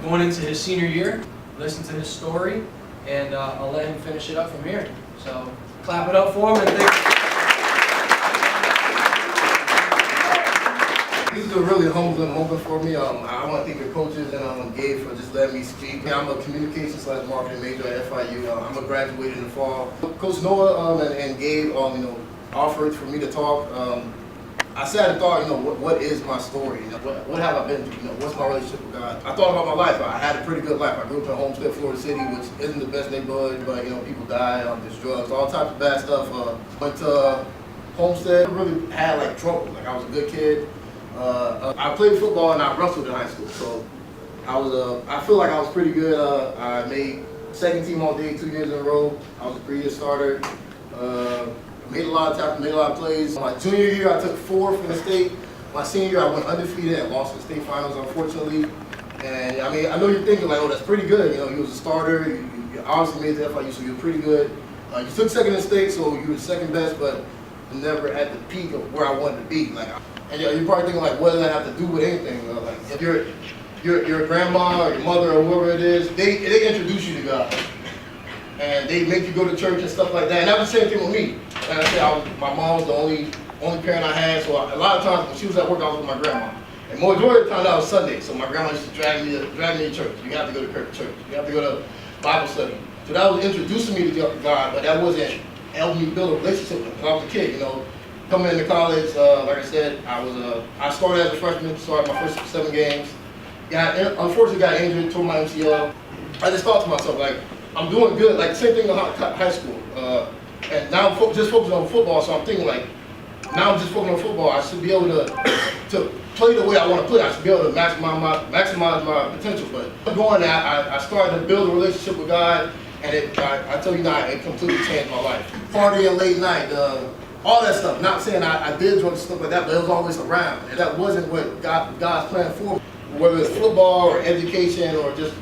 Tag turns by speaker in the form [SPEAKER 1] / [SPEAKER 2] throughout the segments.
[SPEAKER 1] going into his senior year, listen to his story, and I'll let him finish it up from here. So clap it up for him and thank
[SPEAKER 2] This is a really humbling moment for me. I want to thank the coaches and Gabe for just letting me speak. I'm a communications/marketing major at FIU. I'm gonna graduate in the fall. Coach Noah and Gabe, offered for me to talk. I sat and thought, what is my story? What have I been through? What's my relationship with God? I thought about my life. I had a pretty good life. I grew up in Homestead, Florida City, which isn't the best neighborhood, but people die, there's drugs, all types of bad stuff. Went to Homestead, really had like trouble. Like I was a good kid. I played football and I wrestled in high school, so I feel like I was pretty good. I made second team all day 2 years in a row. I was a previous starter. Made a lot of tackles, made a lot of plays. My junior year, I took 4th in the state. My senior year, I went undefeated and lost the state finals, unfortunately. And I know you're thinking like, oh, that's pretty good. You was a starter. You obviously made the FIU, so you're pretty good. You took second in the state, so you were second best, but never at the peak of where I wanted to be. And you're probably thinking like, what does that have to do with anything? Like if your grandma or your mother or whoever it is, they introduce you to God, and they make you go to church and stuff like that. And that was the same thing with me. Like I said, my mom was the only parent I had, so a lot of times when she was at work, I was with my grandma. And majority of the time that was Sunday, so my grandma used to drag me to church. You have to go to church. You have to go to Bible study. So that was introducing me to God, but that wasn't helping me build a relationship with him. When I was a kid, coming into college, like I said, I started as a freshman, started my first 7 games. Unfortunately got injured, tore my MCL. I just thought to myself, like, I'm doing good, like the same thing in high school. And now I'm just focusing on football, so I'm thinking like, now I'm just focusing on football. I should be able to play the way I want to play. I should be able to maximize my potential. But going there, I started to build a relationship with God, and I tell you now, it completely changed my life. Partying late night, all that stuff. Not saying I did drugs and stuff like that, but it was always around. And that wasn't what God's plan for me. Whether it's football or education or just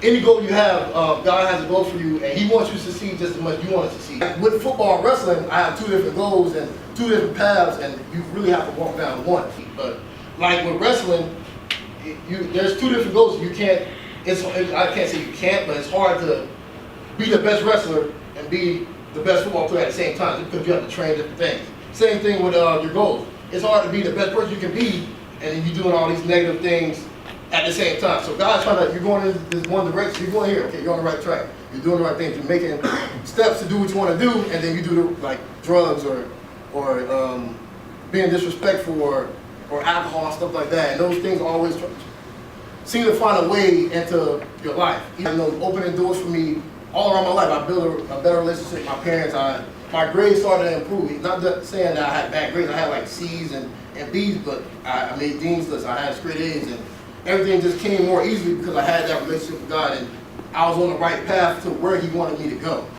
[SPEAKER 2] any goal you have, God has a goal for you, and He wants you to succeed just as much as you want to succeed. With football and wrestling, I have 2 different goals and 2 different paths, and you really have to walk down one. But like with wrestling, there's 2 different goals. I can't say you can't, but it's hard to be the best wrestler and be the best football player at the same time, because you have to train different things. Same thing with your goals. It's hard to be the best person you can be, and then you're doing all these negative things at the same time. So God's you're going in this one direction, you're going here, okay, you're on the right track. You're doing the right things, you're making steps to do what you want to do, and then you do like drugs or being disrespectful or alcohol and stuff like that. And those things always seem to find a way into your life. Opening doors for me all around my life. I built a better relationship with my parents. My grades started to improve. Not just saying that I had bad grades, I had like C's and B's, but I made Dean's List, I had straight A's, and everything just came more easily because I had that relationship with God, and I was on the right path to where He wanted me to go.